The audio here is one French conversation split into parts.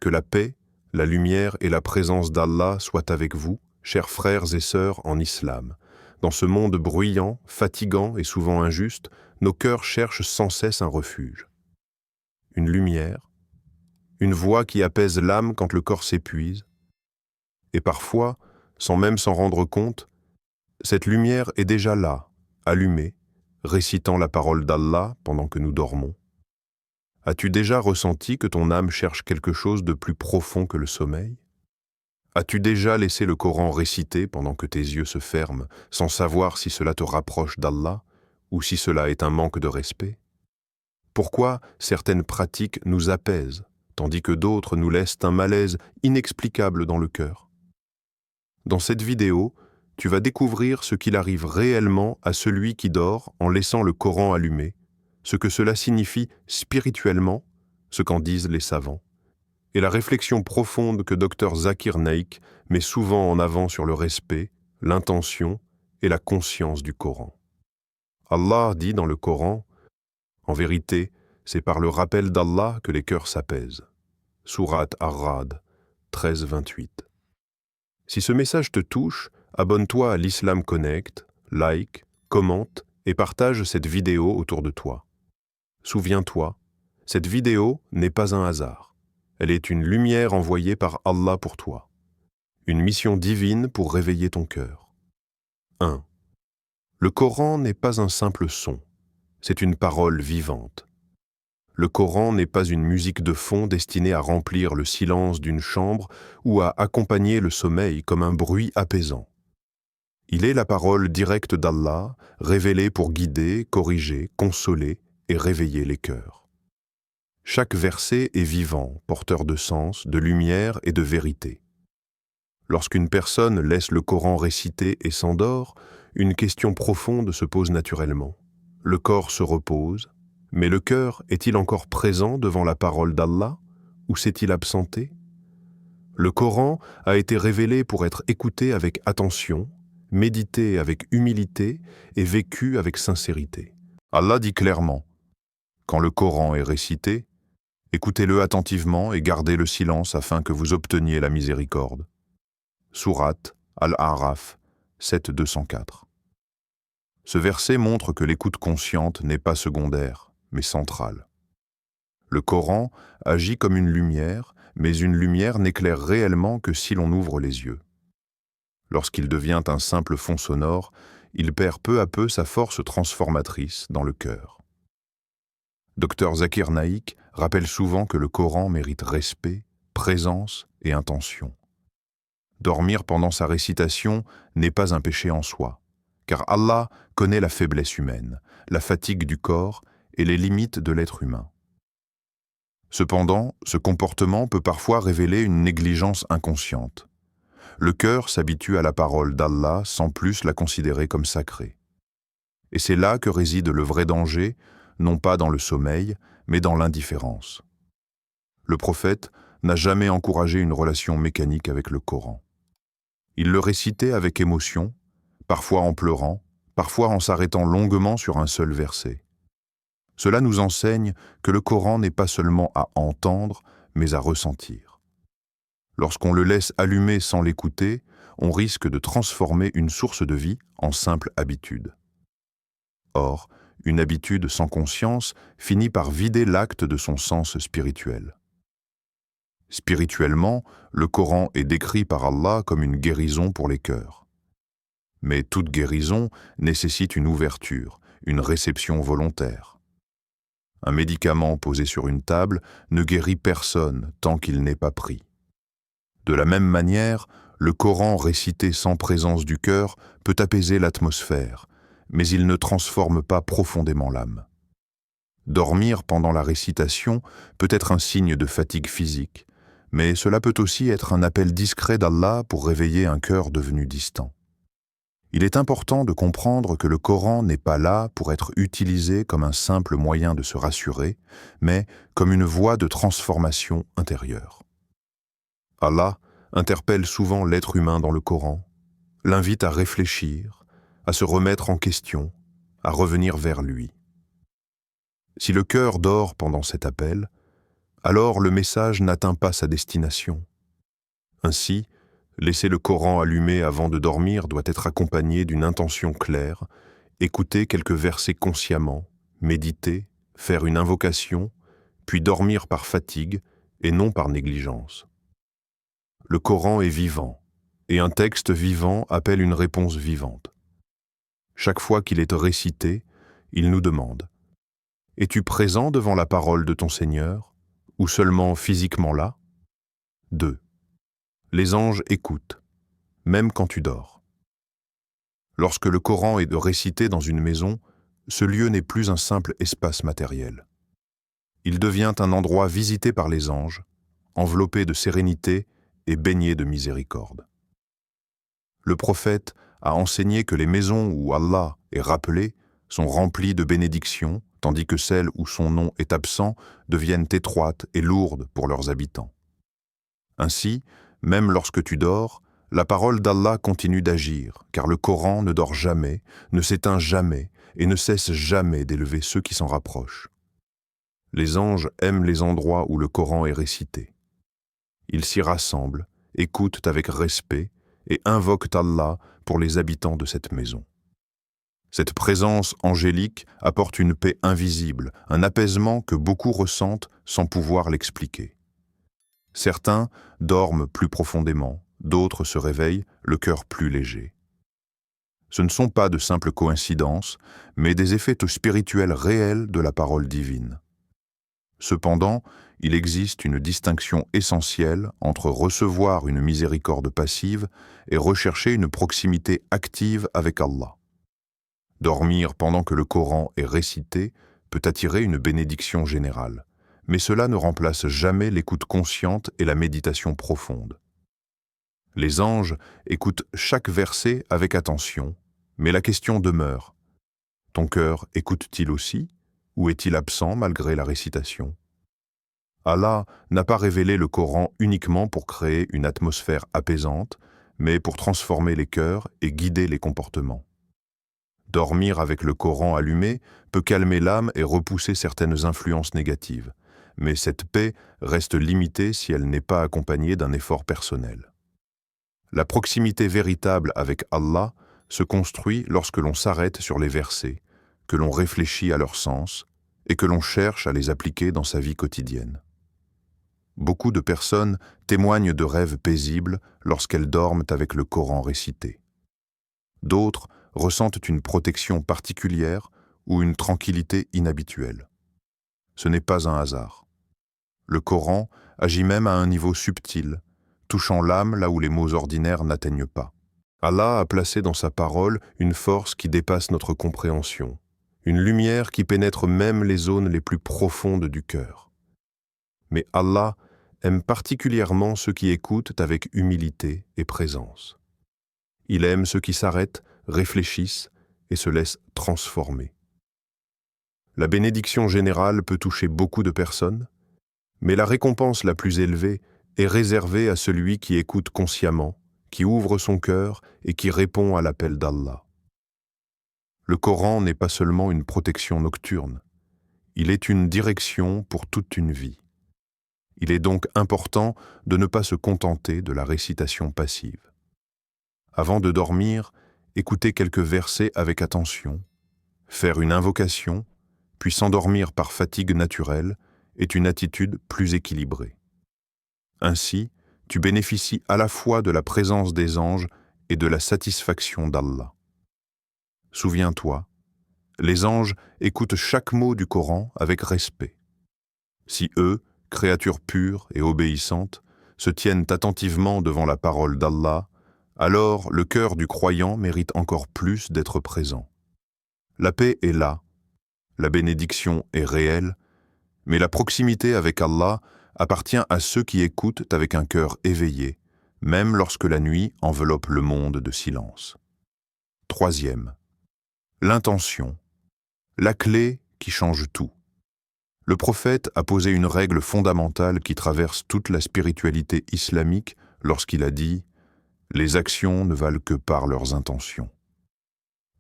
Que la paix, la lumière et la présence d'Allah soient avec vous, chers frères et sœurs en islam. Dans ce monde bruyant, fatigant et souvent injuste, nos cœurs cherchent sans cesse un refuge. Une lumière, une voix qui apaise l'âme quand le corps s'épuise. Et parfois, sans même s'en rendre compte, cette lumière est déjà là, allumée, récitant la parole d'Allah pendant que nous dormons. As-tu déjà ressenti que ton âme cherche quelque chose de plus profond que le sommeil? As-tu déjà laissé le Coran réciter pendant que tes yeux se ferment, sans savoir si cela te rapproche d'Allah ou si cela est un manque de respect? Pourquoi certaines pratiques nous apaisent, tandis que d'autres nous laissent un malaise inexplicable dans le cœur? Dans cette vidéo, tu vas découvrir ce qu'il arrive réellement à celui qui dort en laissant le Coran allumé, ce que cela signifie spirituellement, ce qu'en disent les savants, et la réflexion profonde que Dr Zakir Naik met souvent en avant sur le respect, l'intention et la conscience du Coran. Allah dit dans le Coran, « En vérité, c'est par le rappel d'Allah que les cœurs s'apaisent. » Sourate Ar-Ra'd 13-28. Si ce message te touche, abonne-toi à l'Islam Connect, like, commente et partage cette vidéo autour de toi. Souviens-toi, cette vidéo n'est pas un hasard. Elle est une lumière envoyée par Allah pour toi. Une mission divine pour réveiller ton cœur. 1. Le Coran n'est pas un simple son, c'est une parole vivante. Le Coran n'est pas une musique de fond destinée à remplir le silence d'une chambre ou à accompagner le sommeil comme un bruit apaisant. Il est la parole directe d'Allah, révélée pour guider, corriger, consoler et réveiller les cœurs. Chaque verset est vivant, porteur de sens, de lumière et de vérité. Lorsqu'une personne laisse le Coran réciter et s'endort, une question profonde se pose naturellement. Le corps se repose, mais le cœur est-il encore présent devant la parole d'Allah ou s'est-il absenté? Le Coran a été révélé pour être écouté avec attention, médité avec humilité et vécu avec sincérité. Allah dit clairement, « Quand le Coran est récité, écoutez-le attentivement et gardez le silence afin que vous obteniez la miséricorde. » Sourate Al-A'raf 7-204. Ce verset montre que l'écoute consciente n'est pas secondaire, mais centrale. Le Coran agit comme une lumière, mais une lumière n'éclaire réellement que si l'on ouvre les yeux. Lorsqu'il devient un simple fond sonore, il perd peu à peu sa force transformatrice dans le cœur. Dr Zakir Naik rappelle souvent que le Coran mérite respect, présence et intention. Dormir pendant sa récitation n'est pas un péché en soi, car Allah connaît la faiblesse humaine, la fatigue du corps et les limites de l'être humain. Cependant, ce comportement peut parfois révéler une négligence inconsciente. Le cœur s'habitue à la parole d'Allah sans plus la considérer comme sacrée. Et c'est là que réside le vrai danger, non pas dans le sommeil, mais dans l'indifférence. Le prophète n'a jamais encouragé une relation mécanique avec le Coran. Il le récitait avec émotion, parfois en pleurant, parfois en s'arrêtant longuement sur un seul verset. Cela nous enseigne que le Coran n'est pas seulement à entendre, mais à ressentir. Lorsqu'on le laisse allumer sans l'écouter, on risque de transformer une source de vie en simple habitude. Or, une habitude sans conscience finit par vider l'acte de son sens spirituel. Spirituellement, le Coran est décrit par Allah comme une guérison pour les cœurs. Mais toute guérison nécessite une ouverture, une réception volontaire. Un médicament posé sur une table ne guérit personne tant qu'il n'est pas pris. De la même manière, le Coran récité sans présence du cœur peut apaiser l'atmosphère, mais il ne transforme pas profondément l'âme. Dormir pendant la récitation peut être un signe de fatigue physique, mais cela peut aussi être un appel discret d'Allah pour réveiller un cœur devenu distant. Il est important de comprendre que le Coran n'est pas là pour être utilisé comme un simple moyen de se rassurer, mais comme une voie de transformation intérieure. Allah interpelle souvent l'être humain dans le Coran, l'invite à réfléchir, à se remettre en question, à revenir vers lui. Si le cœur dort pendant cet appel, alors le message n'atteint pas sa destination. Ainsi, laisser le Coran allumé avant de dormir doit être accompagné d'une intention claire, écouter quelques versets consciemment, méditer, faire une invocation, puis dormir par fatigue et non par négligence. Le Coran est vivant, et un texte vivant appelle une réponse vivante. Chaque fois qu'il est récité, il nous demande « Es-tu présent devant la parole de ton Seigneur, ou seulement physiquement là ?» 2. Les anges écoutent, même quand tu dors. Lorsque le Coran est récité dans une maison, ce lieu n'est plus un simple espace matériel. Il devient un endroit visité par les anges, enveloppé de sérénité et baigné de miséricorde. Le prophète a enseigné que les maisons où Allah est rappelé sont remplies de bénédictions, tandis que celles où son nom est absent deviennent étroites et lourdes pour leurs habitants. Ainsi, même lorsque tu dors, la parole d'Allah continue d'agir, car le Coran ne dort jamais, ne s'éteint jamais et ne cesse jamais d'élever ceux qui s'en rapprochent. Les anges aiment les endroits où le Coran est récité. Ils s'y rassemblent, écoutent avec respect et invoquent Allah pour les habitants de cette maison. Cette présence angélique apporte une paix invisible, un apaisement que beaucoup ressentent sans pouvoir l'expliquer. Certains dorment plus profondément, d'autres se réveillent, le cœur plus léger. Ce ne sont pas de simples coïncidences, mais des effets spirituels réels de la parole divine. Cependant, il existe une distinction essentielle entre recevoir une miséricorde passive et rechercher une proximité active avec Allah. Dormir pendant que le Coran est récité peut attirer une bénédiction générale, mais cela ne remplace jamais l'écoute consciente et la méditation profonde. Les anges écoutent chaque verset avec attention, mais la question demeure. Ton cœur écoute-t-il aussi, ou est-il absent malgré la récitation ? Allah n'a pas révélé le Coran uniquement pour créer une atmosphère apaisante, mais pour transformer les cœurs et guider les comportements. Dormir avec le Coran allumé peut calmer l'âme et repousser certaines influences négatives, mais cette paix reste limitée si elle n'est pas accompagnée d'un effort personnel. La proximité véritable avec Allah se construit lorsque l'on s'arrête sur les versets, que l'on réfléchit à leur sens et que l'on cherche à les appliquer dans sa vie quotidienne. Beaucoup de personnes témoignent de rêves paisibles lorsqu'elles dorment avec le Coran récité. D'autres ressentent une protection particulière ou une tranquillité inhabituelle. Ce n'est pas un hasard. Le Coran agit même à un niveau subtil, touchant l'âme là où les mots ordinaires n'atteignent pas. Allah a placé dans sa parole une force qui dépasse notre compréhension, une lumière qui pénètre même les zones les plus profondes du cœur. Mais Allah aime particulièrement ceux qui écoutent avec humilité et présence. Il aime ceux qui s'arrêtent, réfléchissent et se laissent transformer. La bénédiction générale peut toucher beaucoup de personnes, mais la récompense la plus élevée est réservée à celui qui écoute consciemment, qui ouvre son cœur et qui répond à l'appel d'Allah. Le Coran n'est pas seulement une protection nocturne, il est une direction pour toute une vie. Il est donc important de ne pas se contenter de la récitation passive. Avant de dormir, écouter quelques versets avec attention, faire une invocation, puis s'endormir par fatigue naturelle est une attitude plus équilibrée. Ainsi, tu bénéficies à la fois de la présence des anges et de la satisfaction d'Allah. Souviens-toi, les anges écoutent chaque mot du Coran avec respect. Si eux, créatures pures et obéissantes, se tiennent attentivement devant la parole d'Allah, alors le cœur du croyant mérite encore plus d'être présent. La paix est là, la bénédiction est réelle, mais la proximité avec Allah appartient à ceux qui écoutent avec un cœur éveillé, même lorsque la nuit enveloppe le monde de silence. Troisième, l'intention, la clé qui change tout. Le prophète a posé une règle fondamentale qui traverse toute la spiritualité islamique lorsqu'il a dit « Les actions ne valent que par leurs intentions ».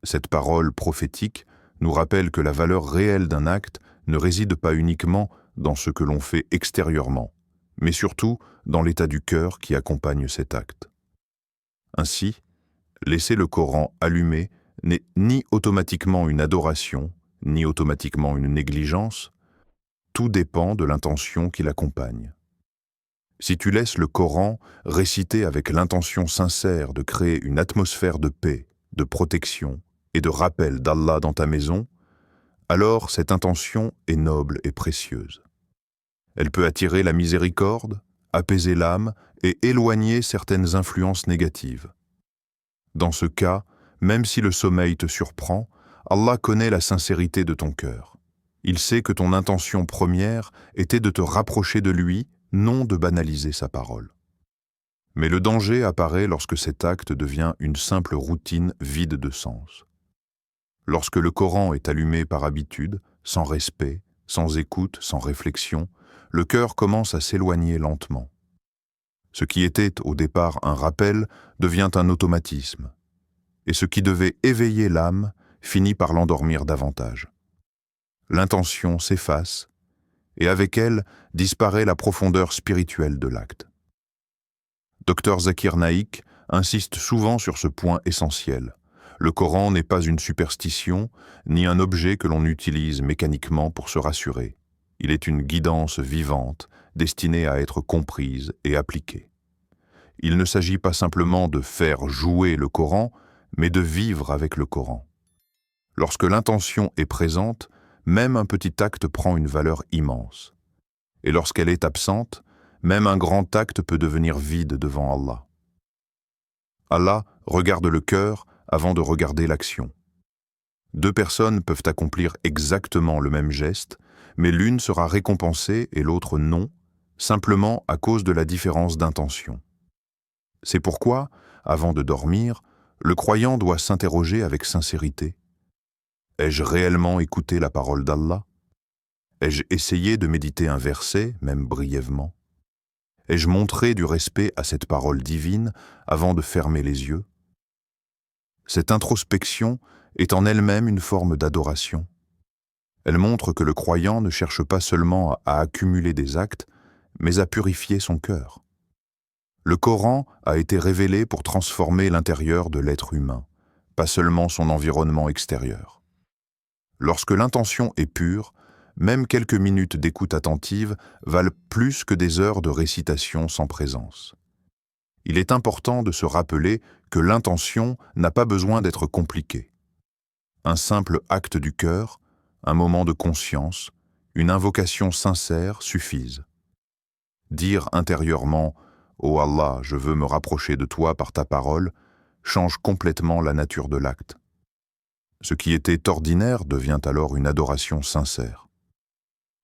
Cette parole prophétique nous rappelle que la valeur réelle d'un acte ne réside pas uniquement dans ce que l'on fait extérieurement, mais surtout dans l'état du cœur qui accompagne cet acte. Ainsi, laisser le Coran allumé n'est ni automatiquement une adoration, ni automatiquement une négligence, tout dépend de l'intention qui l'accompagne. Si tu laisses le Coran réciter avec l'intention sincère de créer une atmosphère de paix, de protection et de rappel d'Allah dans ta maison, alors cette intention est noble et précieuse. Elle peut attirer la miséricorde, apaiser l'âme et éloigner certaines influences négatives. Dans ce cas, même si le sommeil te surprend, Allah connaît la sincérité de ton cœur. Il sait que ton intention première était de te rapprocher de lui, non de banaliser sa parole. Mais le danger apparaît lorsque cet acte devient une simple routine vide de sens. Lorsque le Coran est allumé par habitude, sans respect, sans écoute, sans réflexion, le cœur commence à s'éloigner lentement. Ce qui était au départ un rappel devient un automatisme, et ce qui devait éveiller l'âme finit par l'endormir davantage. L'intention s'efface, et avec elle disparaît la profondeur spirituelle de l'acte. Dr Zakir Naik insiste souvent sur ce point essentiel. Le Coran n'est pas une superstition, ni un objet que l'on utilise mécaniquement pour se rassurer. Il est une guidance vivante, destinée à être comprise et appliquée. Il ne s'agit pas simplement de faire jouer le Coran, mais de vivre avec le Coran. Lorsque l'intention est présente, même un petit acte prend une valeur immense. Et lorsqu'elle est absente, même un grand acte peut devenir vide devant Allah. Allah regarde le cœur avant de regarder l'action. Deux personnes peuvent accomplir exactement le même geste, mais l'une sera récompensée et l'autre non, simplement à cause de la différence d'intention. C'est pourquoi, avant de dormir, le croyant doit s'interroger avec sincérité. Ai-je réellement écouté la parole d'Allah? Ai-je essayé de méditer un verset, même brièvement? Ai-je montré du respect à cette parole divine avant de fermer les yeux? Cette introspection est en elle-même une forme d'adoration. Elle montre que le croyant ne cherche pas seulement à accumuler des actes, mais à purifier son cœur. Le Coran a été révélé pour transformer l'intérieur de l'être humain, pas seulement son environnement extérieur. Lorsque l'intention est pure, même quelques minutes d'écoute attentive valent plus que des heures de récitation sans présence. Il est important de se rappeler que l'intention n'a pas besoin d'être compliquée. Un simple acte du cœur, un moment de conscience, une invocation sincère suffisent. Dire intérieurement « Ô Allah, je veux me rapprocher de toi par ta parole » change complètement la nature de l'acte. Ce qui était ordinaire devient alors une adoration sincère.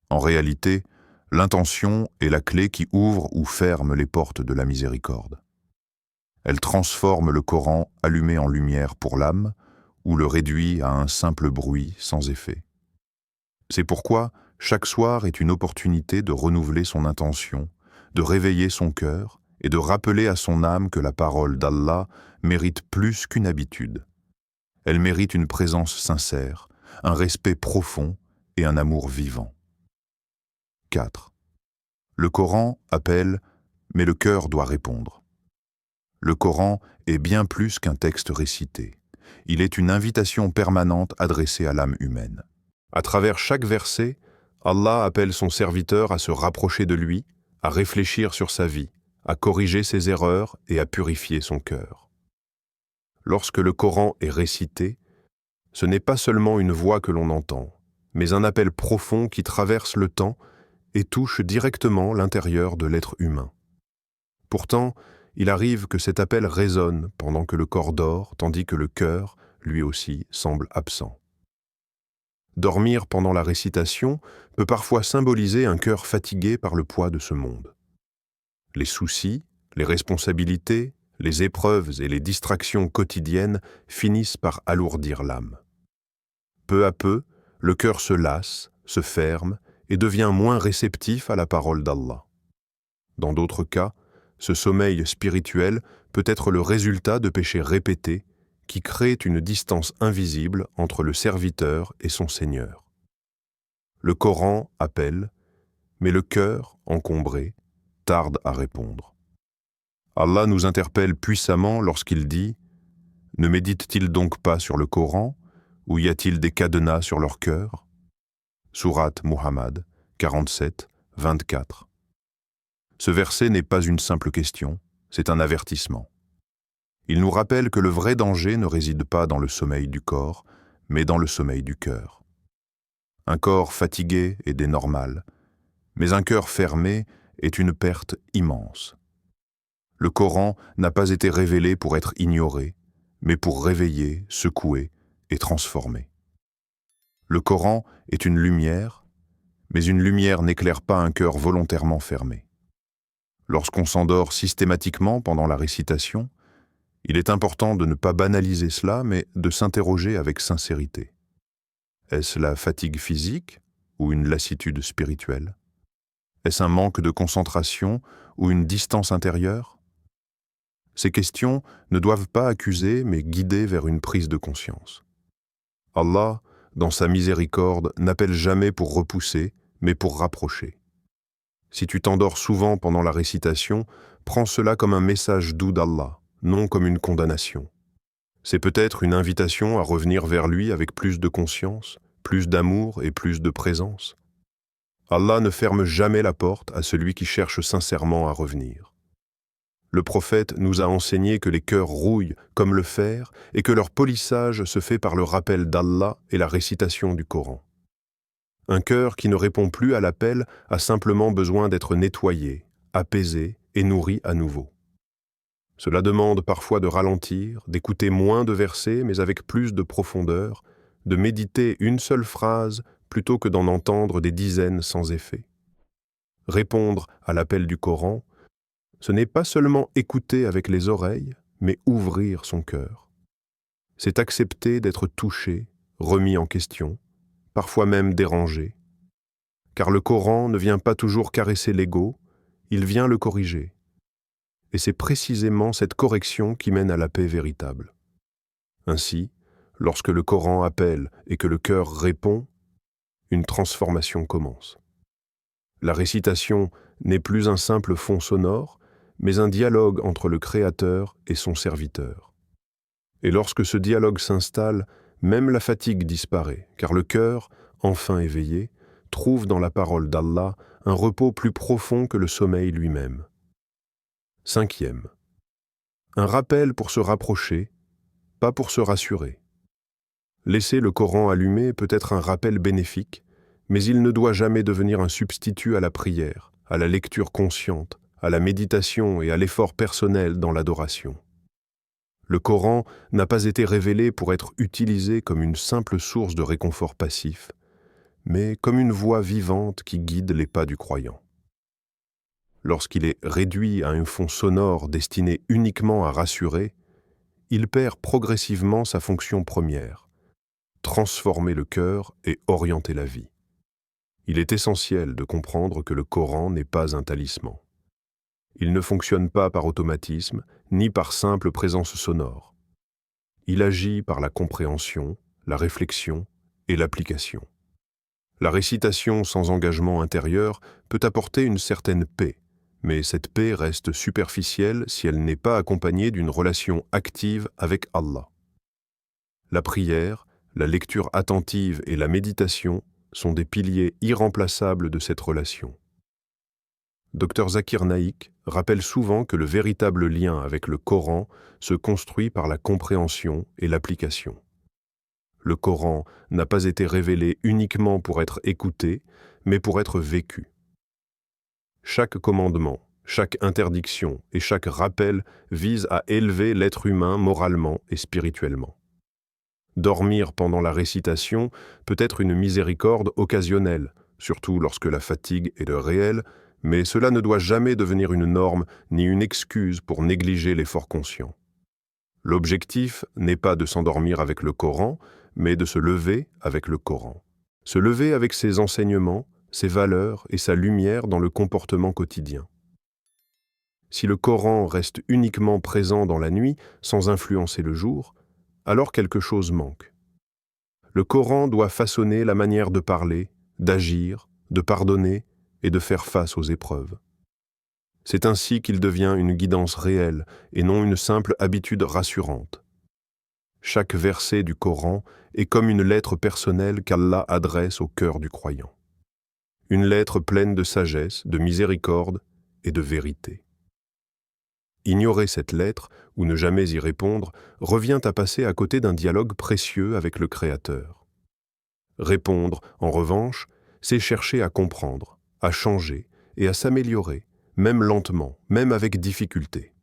En réalité, l'intention est la clé qui ouvre ou ferme les portes de la miséricorde. Elle transforme le Coran allumé en lumière pour l'âme ou le réduit à un simple bruit sans effet. C'est pourquoi chaque soir est une opportunité de renouveler son intention, de réveiller son cœur et de rappeler à son âme que la parole d'Allah mérite plus qu'une habitude. Elle mérite une présence sincère, un respect profond et un amour vivant. 4. Le Coran appelle, mais le cœur doit répondre. Le Coran est bien plus qu'un texte récité. Il est une invitation permanente adressée à l'âme humaine. À travers chaque verset, Allah appelle son serviteur à se rapprocher de lui, à réfléchir sur sa vie, à corriger ses erreurs et à purifier son cœur. Lorsque le Coran est récité, ce n'est pas seulement une voix que l'on entend, mais un appel profond qui traverse le temps et touche directement l'intérieur de l'être humain. Pourtant, il arrive que cet appel résonne pendant que le corps dort, tandis que le cœur, lui aussi, semble absent. Dormir pendant la récitation peut parfois symboliser un cœur fatigué par le poids de ce monde. Les soucis, les responsabilités, les épreuves et les distractions quotidiennes finissent par alourdir l'âme. Peu à peu, le cœur se lasse, se ferme et devient moins réceptif à la parole d'Allah. Dans d'autres cas, ce sommeil spirituel peut être le résultat de péchés répétés qui créent une distance invisible entre le serviteur et son Seigneur. Le Coran appelle, mais le cœur, encombré, tarde à répondre. Allah nous interpelle puissamment lorsqu'il dit « Ne méditent-ils donc pas sur le Coran, ou y a-t-il des cadenas sur leur cœur ?» Sourate Muhammad 47, 24. Ce verset n'est pas une simple question, c'est un avertissement. Il nous rappelle que le vrai danger ne réside pas dans le sommeil du corps, mais dans le sommeil du cœur. Un corps fatigué est normal, mais un cœur fermé est une perte immense. Le Coran n'a pas été révélé pour être ignoré, mais pour réveiller, secouer et transformer. Le Coran est une lumière, mais une lumière n'éclaire pas un cœur volontairement fermé. Lorsqu'on s'endort systématiquement pendant la récitation, il est important de ne pas banaliser cela, mais de s'interroger avec sincérité. Est-ce la fatigue physique ou une lassitude spirituelle? Est-ce un manque de concentration ou une distance intérieure? Ces questions ne doivent pas accuser, mais guider vers une prise de conscience. Allah, dans sa miséricorde, n'appelle jamais pour repousser, mais pour rapprocher. Si tu t'endors souvent pendant la récitation, prends cela comme un message doux d'Allah, non comme une condamnation. C'est peut-être une invitation à revenir vers lui avec plus de conscience, plus d'amour et plus de présence. Allah ne ferme jamais la porte à celui qui cherche sincèrement à revenir. Le prophète nous a enseigné que les cœurs rouillent comme le fer et que leur polissage se fait par le rappel d'Allah et la récitation du Coran. Un cœur qui ne répond plus à l'appel a simplement besoin d'être nettoyé, apaisé et nourri à nouveau. Cela demande parfois de ralentir, d'écouter moins de versets mais avec plus de profondeur, de méditer une seule phrase plutôt que d'en entendre des dizaines sans effet. Répondre à l'appel du Coran, ce n'est pas seulement écouter avec les oreilles, mais ouvrir son cœur. C'est accepter d'être touché, remis en question, parfois même dérangé. Car le Coran ne vient pas toujours caresser l'ego, il vient le corriger. Et c'est précisément cette correction qui mène à la paix véritable. Ainsi, lorsque le Coran appelle et que le cœur répond, une transformation commence. La récitation n'est plus un simple fond sonore, mais un dialogue entre le Créateur et son serviteur. Et lorsque ce dialogue s'installe, même la fatigue disparaît, car le cœur, enfin éveillé, trouve dans la parole d'Allah un repos plus profond que le sommeil lui-même. 5e. Un rappel pour se rapprocher, pas pour se rassurer. Laisser le Coran allumé peut être un rappel bénéfique, mais il ne doit jamais devenir un substitut à la prière, à la lecture consciente, à la méditation et à l'effort personnel dans l'adoration. Le Coran n'a pas été révélé pour être utilisé comme une simple source de réconfort passif, mais comme une voix vivante qui guide les pas du croyant. Lorsqu'il est réduit à un fond sonore destiné uniquement à rassurer, il perd progressivement sa fonction première, transformer le cœur et orienter la vie. Il est essentiel de comprendre que le Coran n'est pas un talisman. Il ne fonctionne pas par automatisme, ni par simple présence sonore. Il agit par la compréhension, la réflexion et l'application. La récitation sans engagement intérieur peut apporter une certaine paix, mais cette paix reste superficielle si elle n'est pas accompagnée d'une relation active avec Allah. La prière, la lecture attentive et la méditation sont des piliers irremplaçables de cette relation. Dr Zakir Naik rappelle souvent que le véritable lien avec le Coran se construit par la compréhension et l'application. Le Coran n'a pas été révélé uniquement pour être écouté, mais pour être vécu. Chaque commandement, chaque interdiction et chaque rappel vise à élever l'être humain moralement et spirituellement. Dormir pendant la récitation peut être une miséricorde occasionnelle, surtout lorsque la fatigue est réelle, mais cela ne doit jamais devenir une norme ni une excuse pour négliger l'effort conscient. L'objectif n'est pas de s'endormir avec le Coran, mais de se lever avec le Coran. Se lever avec ses enseignements, ses valeurs et sa lumière dans le comportement quotidien. Si le Coran reste uniquement présent dans la nuit, sans influencer le jour, alors quelque chose manque. Le Coran doit façonner la manière de parler, d'agir, de pardonner et de faire face aux épreuves. C'est ainsi qu'il devient une guidance réelle et non une simple habitude rassurante. Chaque verset du Coran est comme une lettre personnelle qu'Allah adresse au cœur du croyant. Une lettre pleine de sagesse, de miséricorde et de vérité. Ignorer cette lettre, ou ne jamais y répondre, revient à passer à côté d'un dialogue précieux avec le Créateur. Répondre, en revanche, c'est chercher à comprendre, à changer et à s'améliorer, même lentement, même avec difficulté.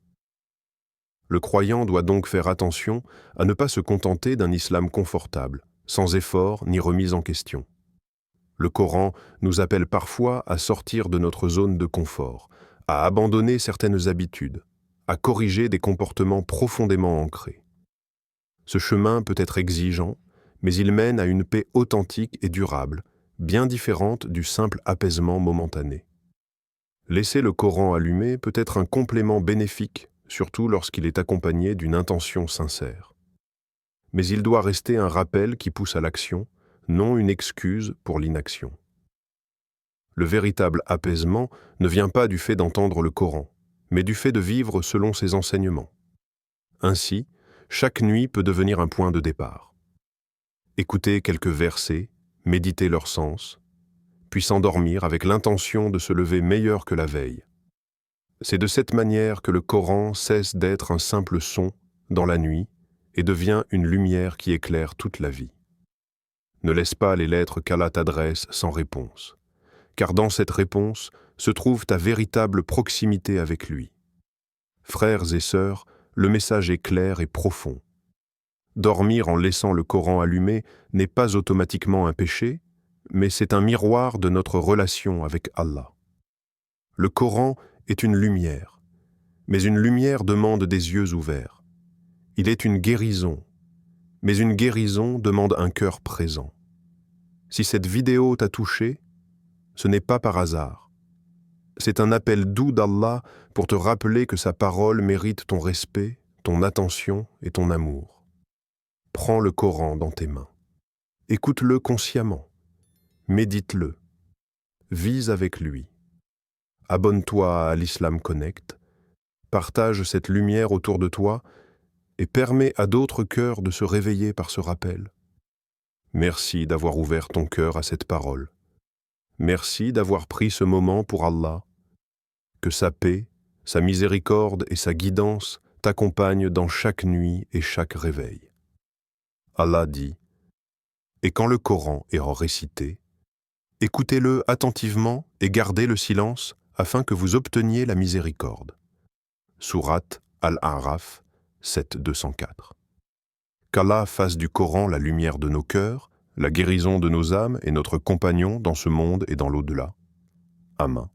Le croyant doit donc faire attention à ne pas se contenter d'un islam confortable, sans effort ni remise en question. Le Coran nous appelle parfois à sortir de notre zone de confort, à abandonner certaines habitudes, à corriger des comportements profondément ancrés. Ce chemin peut être exigeant, mais il mène à une paix authentique et durable, bien différente du simple apaisement momentané. Laisser le Coran allumé peut être un complément bénéfique, surtout lorsqu'il est accompagné d'une intention sincère. Mais il doit rester un rappel qui pousse à l'action, non une excuse pour l'inaction. Le véritable apaisement ne vient pas du fait d'entendre le Coran, mais du fait de vivre selon ses enseignements. Ainsi, chaque nuit peut devenir un point de départ. Écouter quelques versets, méditer leur sens, puis s'endormir avec l'intention de se lever meilleur que la veille. C'est de cette manière que le Coran cesse d'être un simple son dans la nuit et devient une lumière qui éclaire toute la vie. Ne laisse pas les lettres qu'Allah t'adresse sans réponse, car dans cette réponse se trouve ta véritable proximité avec lui. Frères et sœurs, le message est clair et profond. Dormir en laissant le Coran allumé n'est pas automatiquement un péché, mais c'est un miroir de notre relation avec Allah. Le Coran est une lumière, mais une lumière demande des yeux ouverts. Il est une guérison, mais une guérison demande un cœur présent. Si cette vidéo t'a touché, ce n'est pas par hasard. C'est un appel doux d'Allah pour te rappeler que sa parole mérite ton respect, ton attention et ton amour. Prends le Coran dans tes mains. Écoute-le consciemment. Médite-le. Vise avec lui. Abonne-toi à l'Islam Connect. Partage cette lumière autour de toi et permets à d'autres cœurs de se réveiller par ce rappel. Merci d'avoir ouvert ton cœur à cette parole. Merci d'avoir pris ce moment pour Allah. Que sa paix, sa miséricorde et sa guidance t'accompagnent dans chaque nuit et chaque réveil. Allah dit, « Et quand le Coran est récité, écoutez-le attentivement et gardez le silence afin que vous obteniez la miséricorde. » Sourate Al-A'raf 7:204. Qu'Allah fasse du Coran la lumière de nos cœurs, la guérison de nos âmes et notre compagnon dans ce monde et dans l'au-delà. Amen.